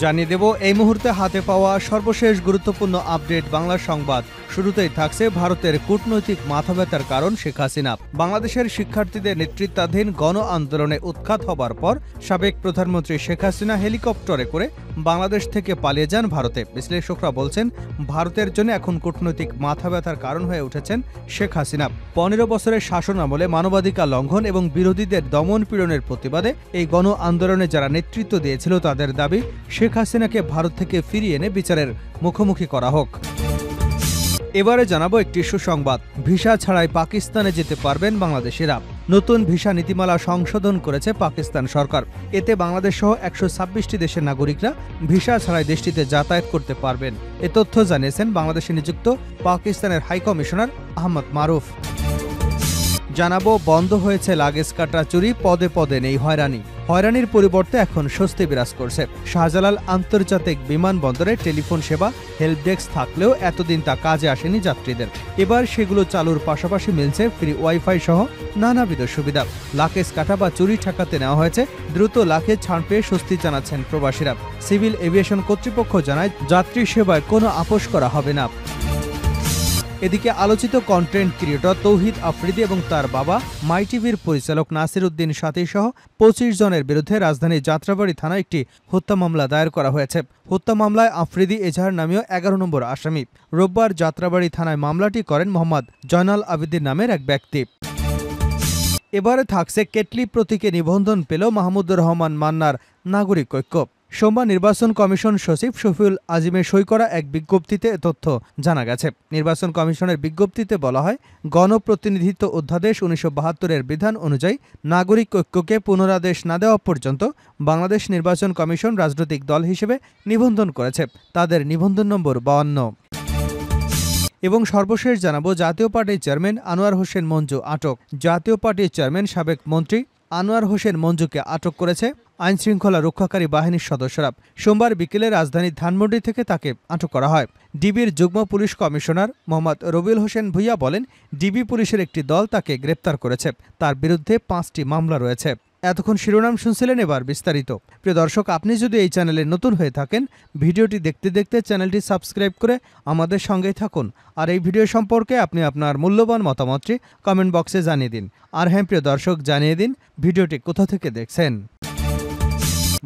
জানিয়ে দেব এই মুহূর্তে হাতে পাওয়া সর্বশেষ গুরুত্বপূর্ণ আপডেট বাংলা সংবাদ। শুরুতেই থাকছে ভারতের কূটনৈতিক মাথাব্যথার কারণ শেখ হাসিনা। বাংলাদেশের শিক্ষার্থীদের নেতৃত্বাধীন গণ আন্দোলনে উৎখাত হবার পর সাবেক প্রধানমন্ত্রী শেখ হাসিনা হেলিকপ্টারে করে বাংলাদেশ থেকে পালিয়ে যান ভারতে। বিশ্লেষকরা বলছেন ভারতের জন্য এখন কূটনৈতিক মাথাব্যথার কারণ হয়ে উঠেছেন শেখ হাসিনা। 15 বছরের শাসন আমলে মানবাধিকার লঙ্ঘন এবং বিরোধীদের দমন পীড়নের প্রতিবাদে এই গণ আন্দোলনে যারা নেতৃত্ব দিয়েছিল তাদের দাবি শেখ হাসিনাকে ভারত থেকে ফিরিয়ে এনে বিচারের মুখোমুখি করা হোক। এবারে জানাবো একটি সুসংবাদ। ভিসা ছাড়াই পাকিস্তানে যেতে পারবেন বাংলাদেশিরা। নতুন ভিসা নীতিমালা সংশোধন করেছে পাকিস্তান সরকার। এতে বাংলাদেশ সহ 126টি দেশের নাগরিকরা ভিসা ছাড়াই দেশটিতে যাতায়াত করতে পারবেন। এ তথ্য জানিয়েছেন বাংলাদেশে নিযুক্ত পাকিস্তানের হাইকমিশনার আহমদ মারুফ। জানাবো বন্ধ হয়েছে লাগেজ কাটা চুরি, পদে পদে নেই হয়রানি। হয়রানির পরিবর্তে এখন স্বস্তি বিরাজ করছে। শাহজালাল আন্তর্জাতিক বিমানবন্দরে টেলিফোন সেবা হেল্প ডেস্ক থাকলেও এতদিন তা কাজে আসেনি যাত্রীদের। এবার সেগুলো চালুর পাশাপাশি মিলছে ফ্রি ওয়াইফাই সহ নানাবিধ সুবিধা। লাগেজ কাটা বা চুরি ঠেকাতে নেওয়া হয়েছে দ্রুত লাগেজ ছাড় পেয়ে স্বস্তি জানাচ্ছেন প্রবাসীরা। সিভিল এভিয়েশন কর্তৃপক্ষ জানায় যাত্রী সেবায় কোনো আপোষ করা হবে না। এদিকে আলোচিত কন্টেন্ট ক্রিয়েটর তৌহিদ আফ্রিদি এবং তার বাবা মাই টিভির পরিচালক নাসির উদ্দিন সাথী সহ 25 জনের বিরুদ্ধে রাজধানীর যাত্রাবাড়ী থানায় একটি হত্যা মামলা দায়ের করা হয়েছে। হত্যা মামলায় আফ্রিদি এজাহার নামীয় 11 নম্বর আসামি। রোববার যাত্রাবাড়ী থানায় মামলাটি করেন মোহাম্মদ জয়নাল আবেদিন নামের এক ব্যক্তি। এবারে থাকছে কেটলি প্রতীকে নিবন্ধন পেল মাহমুদুর রহমান মান্নার নাগরিক ঐক্য। সোমবার নির্বাচন কমিশন সচিব শফিউল আজিমের সই করা এক বিজ্ঞপ্তিতে এ তথ্য জানা গেছে। নির্বাচন কমিশনের বিজ্ঞপ্তিতে বলা হয়, গণপ্রতিনিধিত্ব অধ্যাদেশ 1972-এর বিধান অনুযায়ী নাগরিক ঐক্যকে পুনরাদেশ না দেওয়া পর্যন্ত বাংলাদেশ নির্বাচন কমিশন রাজনৈতিক দল হিসেবে নিবন্ধন করেছে। তাদের নিবন্ধন নম্বর 52। এবং সর্বশেষ জানাবো জাতীয় পার্টির চেয়ারম্যান আনোয়ার হোসেন মঞ্জু আটক। জাতীয় পার্টির চেয়ারম্যান সাবেক মন্ত্রী আনোয়ার হোসেন মঞ্জুকে আটক করেছে আইনশৃঙ্খলা রক্ষাকারী বাহিনীর সদস্যরা। সোমবার বিকেলে রাজধানীর ধানমন্ডি থেকে তাকে আটক করা হয়। ডিবির যুগ্ম পুলিশ কমিশনার মোহাম্মদ রবিউল হোসেন ভুইয়া বলেন, ডিবি পুলিশের একটি দল তাকে গ্রেপ্তার করেছে। তার বিরুদ্ধে 5টি মামলা রয়েছে। এতক্ষণ শিরোনাম শুনছিলেন, এবার বিস্তারিত। প্রিয় দর্শক, আপনি যদি এই চ্যানেলে নতুন হয়ে থাকেন, ভিডিওটি দেখতে দেখতে চ্যানেলটি সাবস্ক্রাইব করে আমাদের সঙ্গেই থাকুন। আর এই ভিডিও সম্পর্কে আপনি আপনার মূল্যবান মতামতটি কমেন্ট বক্সে জানিয়ে দিন। আর হ্যাঁ প্রিয় দর্শক, জানিয়ে দিন ভিডিওটি কোথা থেকে দেখছেন।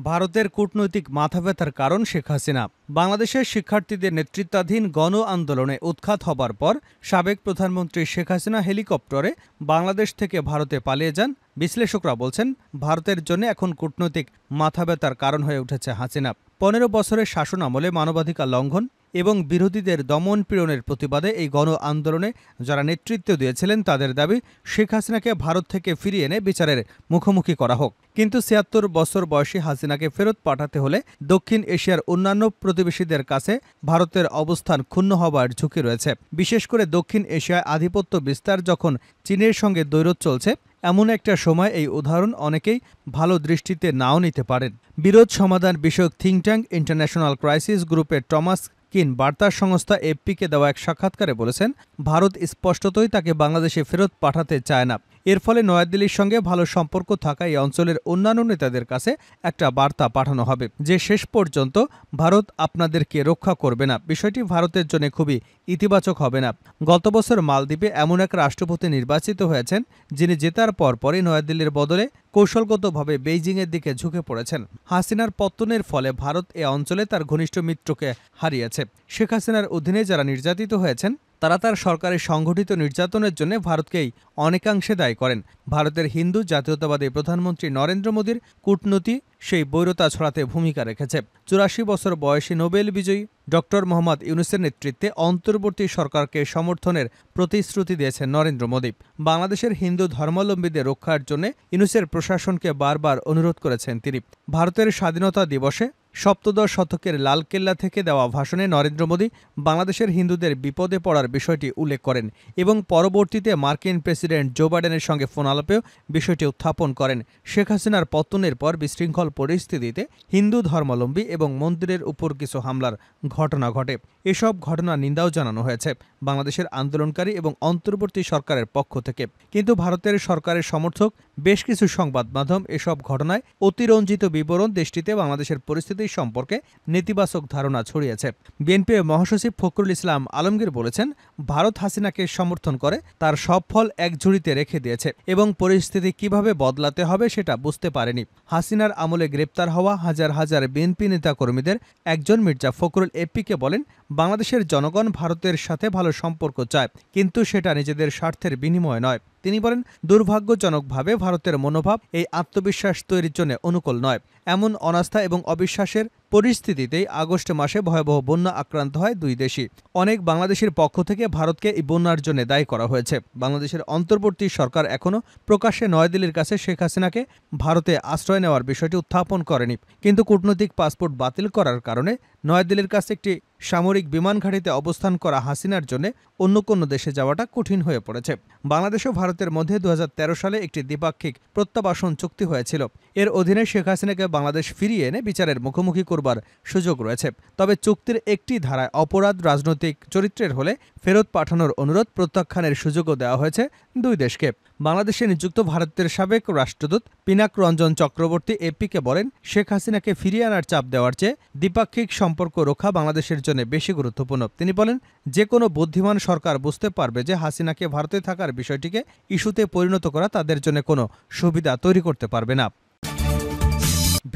ভারতের কূটনৈতিক মাথাব্যথার কারণ শেখ হাসিনা। বাংলাদেশের শিক্ষার্থীদের নেতৃত্বাধীন গণ আন্দোলনে উৎখাত হবার পর সাবেক প্রধানমন্ত্রী শেখ হাসিনা হেলিকপ্টারে বাংলাদেশ থেকে ভারতে পালিয়ে যান। বিশ্লেষকরা বলছেন ভারতের জন্য এখন কূটনৈতিক মাথাব্যথার কারণ হয়ে উঠেছে হাসিনা। 15 বছরের শাসন আমলে মানবাধিকার লঙ্ঘন এবং বিরোধীদের দমন পীড়নের প্রতিবাদে এই গণ আন্দোলনে যারা নেতৃত্ব দিয়েছিলেন তাদের দাবি শেখ হাসিনাকে ভারত থেকে ফিরিয়ে এনে বিচারের মুখোমুখি করা হোক। কিন্তু 76 বছর বয়সী হাসিনাকে ফেরত পাঠাতে হলে দক্ষিণ এশিয়ার অন্যান্য প্রতিবেশীদের কাছে ভারতের অবস্থান ক্ষুণ্ণ হবার ঝুঁকি রয়েছে। বিশেষ করে দক্ষিণ এশিয়ায় আধিপত্য বিস্তার যখন চীনের সঙ্গে দ্বৈরথ চলছে, এমন একটা সময় এই উদাহরণ অনেকেই ভালো দৃষ্টিতে নাও নিতে পারেন। বিরোধ সমাধান বিষয়ক থিঙ্ক ট্যাঙ্ক ইন্টারন্যাশনাল ক্রাইসিস গ্রুপের টমাস কিন বার্তা সংস্থা এফপিকে দেওয়া এক সাক্ষাৎকারে বলেছেন, ভারত স্পষ্টতই তাকে বাংলাদেশে ফেরত পাঠাতে চায় না। এর ফলে নয়াদিল্লির সঙ্গে ভালো সম্পর্ক থাকা এই অঞ্চলের অন্যান্য নেতাদের কাছে একটা বার্তা পাঠানো হবে যে শেষ পর্যন্ত ভারত আপনাদেরকে রক্ষা করবে না। বিষয়টি ভারতের জন্য খুবই ইতিবাচক হবে না। গত বছর মালদ্বীপে এমন এক রাষ্ট্রপতি নির্বাচিত হয়েছেন যিনি জেতার পরপরই নয়াদিল্লির বদলে কৌশলগতভাবে বেইজিংয়ের দিকে ঝুঁকে পড়েছেন। হাসিনার পতনের ফলে ভারত এ অঞ্চলে তার ঘনিষ্ঠ মিত্রকে হারিয়েছে। শেখ হাসিনার অধীনে যারা নির্যাতিত হয়েছেন তারা তার সরকারের সংগঠিত নির্যাতনের জন্য ভারতকেই অনেকাংশে দায়ী করেন। ভারতের হিন্দু জাতীয়তাবাদী প্রধানমন্ত্রী নরেন্দ্র মোদীর কূটনীতি সেই বৈরতা ছড়াতে ভূমিকা রেখেছে। 84 বছর বয়সী নোবেল বিজয়ী ডক্টর মোহাম্মদ ইউনূসের নেতৃত্বে অন্তর্বর্তী সরকারকে সমর্থনের প্রতিশ্রুতি দিয়েছেন নরেন্দ্র মোদী। বাংলাদেশের হিন্দু ধর্মাবলম্বীদের রক্ষার জন্য ইউনূসের প্রশাসনকে বারবার অনুরোধ করেছেন তিনি। ভারতের স্বাধীনতা দিবসে সপ্তদশ শতকের লালকেল্লা থেকে দেওয়া ভাষণে নরেন্দ্র মোদী বাংলাদেশের হিন্দুদের বিপদে পড়ার বিষয়টি উল্লেখ করেন এবং পরবর্তীতে মার্কিন প্রেসিডেন্ট জো বাইডেনের সঙ্গে ফোন আলাপেও বিষয়টি উত্থাপন করেন। শেখ হাসিনার পতনের পর বিশৃঙ্খল পরিস্থিতিতে হিন্দু ধর্মাবলম্বী এবং মন্দিরের উপর কিছু হামলার ঘটনা ঘটে। এসব ঘটনার নিন্দাও জানানো হয়েছে বাংলাদেশের আন্দোলনকারী এবং অন্তর্বর্তী সরকারের পক্ষ থেকে। কিন্তু ভারতের সরকারের সমর্থক বেশ কিছু সংবাদ মাধ্যম এসব ঘটনায় অতিরঞ্জিত বিবরণ দেশটিতে বাংলাদেশের পরিস্থিতি পরিস্থিতি সম্পর্কে নেতিবাচক ধারণা ছড়িয়েছে। বিএনপি মহাসচিব ফখরুল ইসলাম আলমগীর বলেছেন, ভারত হাসিনাকে সমর্থন করে তার সব ফল এক ঝুড়িতে রেখে দিয়েছে এবং পরিস্থিতি কিভাবে বদলাতে হবে সেটা বুঝতে পারেনি। হাসিনার আমলে গ্রেপ্তার হওয়া হাজার হাজার বিএনপি নেতাকর্মীদের একজন মির্জা ফখরুল এপিকে বলেন, বাংলাদেশের জনগণ ভারতের সাথে ভালো সম্পর্ক চায়, কিন্তু সেটা নিজেদের স্বার্থের বিনিময়ে নয়। তিনি বলেন, দুর্ভাগ্যজনকভাবে ভারতের মনোভাব এই আত্মবিশ্বাস তৈরির জন্য অনুকূল নয়। এমন অনাস্থা এবং অবিশ্বাসের পরিস্থিতিতেই আগস্ট মাসে ভয়াবহ বন্যা আক্রান্ত হয় দুই দেশই। অনেক বাংলাদেশের পক্ষ থেকে ভারতকে এই বন্যার জন্য দায়ী করা হয়েছে। বাংলাদেশের অন্তর্বর্তী সরকার এখনও প্রকাশ্যে নয়াদিল্লির কাছে শেখ হাসিনাকে ভারতে আশ্রয় নেওয়ার বিষয়টি উত্থাপন করেনি, কিন্তু কূটনৈতিক পাসপোর্ট বাতিল করার কারণে নয়াদিল্লির কাছে একটি সামরিক বিমান ঘাঁটিতে অবস্থান করা হাসিনার জন্য অন্য কোনো দেশে যাওয়াটা কঠিন হয়ে পড়েছে। বাংলাদেশ ও ভারতের মধ্যে 2013 সালে একটি দ্বিপাক্ষিক প্রত্যাবাসন চুক্তি হয়েছিল। এর অধীনে শেখ হাসিনাকে বাংলাদেশ ফিরিয়ে এনে বিচারের মুখোমুখি করবার সুযোগ রয়েছে। তবে চুক্তির একটি ধারায় অপরাধ রাজনৈতিক চরিত্রের হলে ফেরত পাঠানোর অনুরোধ প্রত্যাখ্যানের সুযোগও দেওয়া হয়েছে দুই দেশকে। বাংলাদেশে নিযুক্ত ভারতের সাবেক রাষ্ট্রদূত পিনাক রঞ্জন চক্রবর্তী এপিকে বলেন, শেখ হাসিনাকে ফিরিয়ে আনার চাপ দেওয়ার চেয়ে দ্বিপাক্ষিক সম্পর্ক রক্ষা বাংলাদেশের জন্য বেশি গুরুত্বপূর্ণ। তিনি বলেন, যে কোনো বুদ্ধিমান সরকার বুঝতে পারবে যে হাসিনাকে ভারতে থাকার বিষয়টিকে ইস্যুতে পরিণত করা তাদের জন্য কোনো সুবিধা তৈরি করতে পারবে না।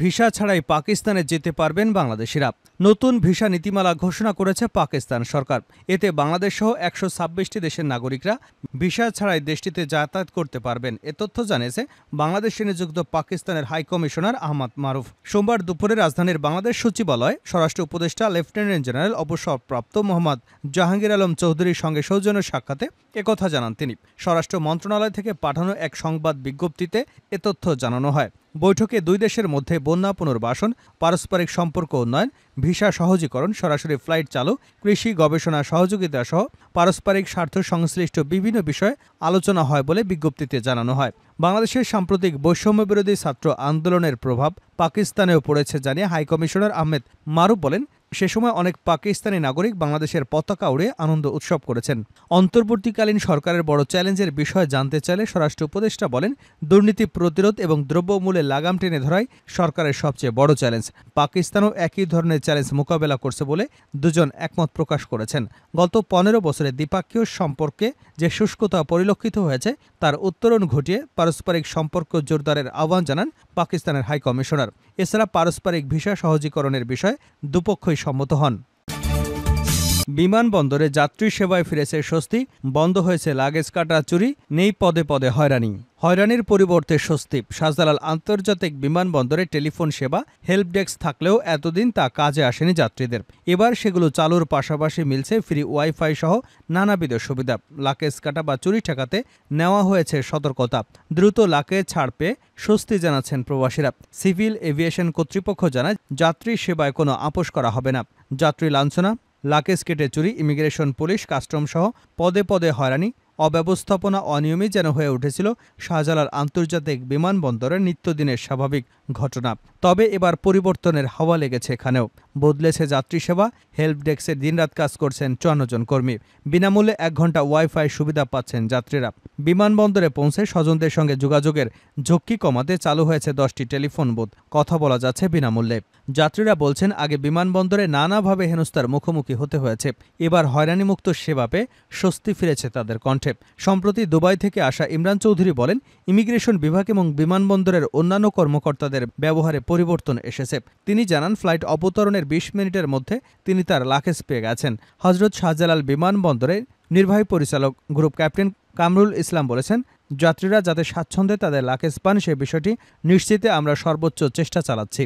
ভিসা ছাড়াই পাকিস্তানে যেতে পারবেন বাংলাদেশিরা। নতুন ভিসা নীতিমালা ঘোষণা করেছে পাকিস্তান সরকার। এতে বাংলাদেশ সহ 126টি দেশের নাগরিকরা ভিসা ছাড়াই দেশটিতে যাতায়াত করতে পারবেন। এ তথ্য জানিয়েছে বাংলাদেশে নিযুক্ত পাকিস্তানের হাই কমিশনার আহমদ মারুফ। সোমবার দুপুরে রাজধানীর বাংলাদেশ সচিবালয়ে স্বরাষ্ট্র উপদেষ্টা লেফটেন্যান্ট জেনারেল অবসরপ্রাপ্ত মোহাম্মদ জাহাঙ্গীর আলম চৌধুরীর সঙ্গে সৌজন্য সাক্ষাতে একথা জানান তিনি। স্বরাষ্ট্র মন্ত্রণালয় থেকে পাঠানো এক সংবাদ বিজ্ঞপ্তিতে এ তথ্য জানানো হয়। বৈঠকে দুই দেশের মধ্যে বন্যা পুনর্বাসন, পারস্পরিক সম্পর্ক উন্নয়ন, ভিসা সহজীকরণ, সরাসরি ফ্লাইট চালু, কৃষি গবেষণা সহযোগিতা সহ পারস্পরিক স্বার্থ সংশ্লিষ্ট বিভিন্ন বিষয়ে আলোচনা হয় বলে বিজ্ঞপ্তিতে জানানো হয়। বাংলাদেশের সাম্প্রতিক বৈষম্যবিরোধী ছাত্র আন্দোলনের প্রভাব পাকিস্তানেও পড়েছে জানিয়ে হাইকমিশনার আহমেদ মারুফ বলেন, সে সময় অনেক পাকিস্তানি নাগরিক বাংলাদেশের পতাকা উড়ে আনন্দ উৎসব করেছেন। অন্তর্বর্তীকালীন সরকারের বড় চ্যালেঞ্জের বিষয়ে জানতে চাইলে স্বরাষ্ট্র উপদেষ্টা বলেন, দুর্নীতি প্রতিরোধ এবং দ্রব্যমূল্যে লাগাম টেনে ধরাই সরকারের সবচেয়ে বড় চ্যালেঞ্জ। পাকিস্তানও একই ধরনের চ্যালেঞ্জ মোকাবেলা করছে বলে দুজন একমত প্রকাশ করেছেন। গত 15 বছরে দ্বিপাক্ষিক সম্পর্কে যে শুষ্কতা পরিলক্ষিত হয়েছে তার উত্তরণ ঘটিয়ে পারস্পরিক সম্পর্ক জোরদারের আহ্বান জানান পাকিস্তানের হাই কমিশনার। এছাড়া পারস্পরিক ভিসা সহজীকরণের বিষয়ে দুপক্ষই সম্মত হন। বিমানবন্দরে যাত্রী সেবায় ফিরেছে স্বস্তি, বন্ধ হয়েছে লাগেজ কাটা চুরি, নেই পদে পদে হয়রানি। হয়রানির পরিবর্তে স্বস্তি। শাহজালাল আন্তর্জাতিক বিমানবন্দরে টেলিফোন সেবা, হেল্প ডেস্ক থাকলেও এতদিন তা কাজে আসেনি যাত্রীদের। এবার সেগুলো চালুর পাশাপাশি মিলছে ফ্রি ওয়াইফাই সহ নানাবিধ সুবিধা। লাগেজ কাটা বা চুরি ঠেকাতে নেওয়া হয়েছে সতর্কতা। দ্রুত লাগেজ ছাড় পেয়ে স্বস্তি জানাচ্ছেন প্রবাসীরা। সিভিল এভিয়েশন কর্তৃপক্ষ জানায়, যাত্রী সেবায় কোনো আপোষ করা হবে না। যাত্রী লাঞ্ছনা, লাগেজ কেটে চুরি, ইমিগ্রেশন, পুলিশ, কাস্টম সহ পদে পদে হয়রানি, অব্যবস্থাপনা, অনিয়মই যেন হয়ে উঠেছিল শাহজালাল আন্তর্জাতিক বিমানবন্দরের নিত্যদিনের স্বাভাবিক ঘটনা। তবে এবার পরিবর্তনের হাওয়া লেগেছে এখানেও। বদলেছে যাত্রী সেবা। হেল্প ডেস্কে দিনরাত কাজ করছেন 54 জন কর্মী। বিনামূল্যে 1 ঘন্টা ওয়াইফাই সুবিধা পাচ্ছেন যাত্রীরা। বিমানবন্দরে পৌঁছে স্বজনদের সঙ্গে যোগাযোগের ঝক্কি কমাতে চালু হয়েছে 10টি টেলিফোন বুথ। কথা বলা যাচ্ছে বিনামূল্যে। যাত্রীরা বলছেন, আগে বিমানবন্দরে নানাভাবে হেনস্থার মুখোমুখি হতে হয়েছে। এবার হয়রানিমুক্ত সেবা পেয়ে স্বস্তি ফিরেছে তাদের কণ্ঠে। সম্প্রতি দুবাই থেকে আসা ইমরান চৌধুরী বলেন, ইমিগ্রেশন বিভাগ এবং বিমানবন্দরের অন্যান্য কর্মকর্তাদের ব্যবহারে পরিবর্তন এসেছে। তিনি জানান, ফ্লাইট অবতরণের 20 মিনিটের মধ্যে তিনি তার লাগেজ পেয়ে গেছেন। হজরত শাহজালাল বিমানবন্দরে নির্বাহী পরিচালক গ্রুপ ক্যাপ্টেন কামরুল ইসলাম বলেছেন, যাত্রীরা যাতে স্বাচ্ছন্দ্যে তাদের লাগেজ পান সে বিষয়টি নিশ্চিতে আমরা সর্বোচ্চ চেষ্টা চালাচ্ছি।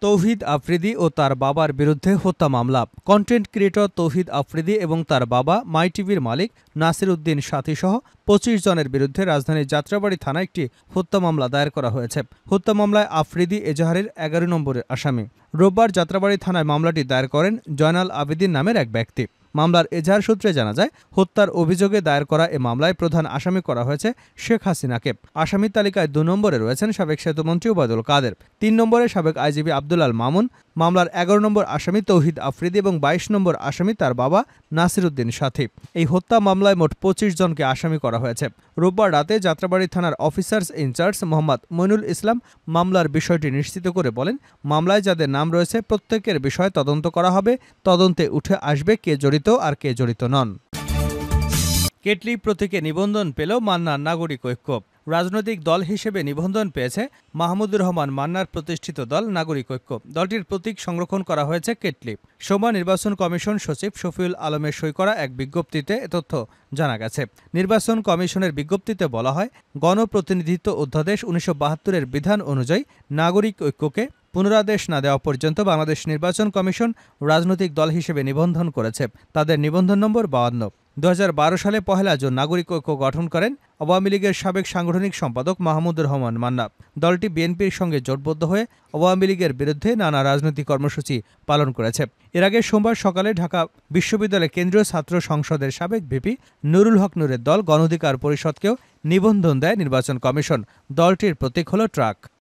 তৌহিদ আফ্রিদি ও তার বাবার বিরুদ্ধে হত্যা মামলা। কন্টেন্ট ক্রিয়েটর তৌহিদ আফ্রিদি এবং তার বাবা মাই টিভির মালিক নাসির উদ্দিন সাথী সহ 25 জনের বিরুদ্ধে রাজধানীর যাত্রাবাড়ী থানায় একটি হত্যা মামলা দায়ের করা হয়েছে। হত্যা মামলায় আফ্রিদি এজাহারের 11 নম্বরের আসামি। রোববার যাত্রাবাড়ী থানায় মামলাটি দায়ের করেন জয়নাল আবেদিন নামের এক ব্যক্তি। মামলার এজাহার সূত্রে জানা যায়, হত্যার অভিযোগে দায়ের করা এ মামলায় প্রধান আসামি করা হয়েছে শেখ হাসিনাকে। আসামির তালিকায় 2 নম্বরে রয়েছেন সাবেক সেতুমন্ত্রী ওবায়দুল কাদের, 3 নম্বরে সাবেক আইজিপি আব্দুল আল মামুন, মামলার 11 নম্বর আসামি তৌহিদ আফ্রিদি এবং 22 নম্বর আসামি তার বাবা নাসিরউদ্দিন সাথী। এই হত্যা মামলায় মোট 25 জনকে আসামি করা হয়েছে। রোববার রাতে যাত্রাবাড়ী থানার অফিসার্স ইনচার্জ মোহাম্মদ মইনুল ইসলাম মামলার বিষয়টি নিশ্চিত করে বলেন, মামলায় যাদের নাম রয়েছে প্রত্যেকের বিষয়ে তদন্ত করা হবে। তদন্তে উঠে আসবে কে জড়িত আর কে জড়িত নন। কেটলি প্রতীকে নিবন্ধন পেল মান্নার নাগরিক ঐক্য। রাজনৈতিক দল হিসেবে নিবন্ধন পেয়েছে মাহমুদুর রহমান মান্নার প্রতিষ্ঠিত দল নাগরিক ঐক্য। দলটির প্রতীক সংরক্ষণ করা হয়েছে কেটলি। সোমবার নির্বাচন কমিশন সচিব শফিউল আলমের সই করা এক বিজ্ঞপ্তিতে এ তথ্য জানা গেছে। নির্বাচন কমিশনের বিজ্ঞপ্তিতে বলা হয়, গণপ্রতিনিধিত্ব অধ্যাদেশ 1972-এর বিধান অনুযায়ী নাগরিক ঐক্যকে পুনরাদেশ না দেওয়া পর্যন্ত বাংলাদেশ নির্বাচন কমিশন রাজনৈতিক দল হিসেবে নিবন্ধন করেছে। তাদের নিবন্ধন নম্বর 52। 2012 সালে 1 জুন নাগরিক ঐক্য গঠন করেন আওয়ামী লীগের সাবেক সাংগঠনিক সম্পাদক মাহমুদুর রহমান মান্না। দলটি বিএনপির সঙ্গে জোটবদ্ধ হয়ে আওয়ামী লীগের বিরুদ্ধে নানা রাজনৈতিক কর্মসূচি পালন করেছে। এর আগে সোমবার সকালে ঢাকা বিশ্ববিদ্যালয় কেন্দ্রীয় ছাত্র সংসদের সাবেক ভিপি নুরুল হক নূরের দল গণ অধিকার পরিষদকেও নিবন্ধন দেয় নির্বাচন কমিশন। দলটির প্রতীক হল ট্রাক।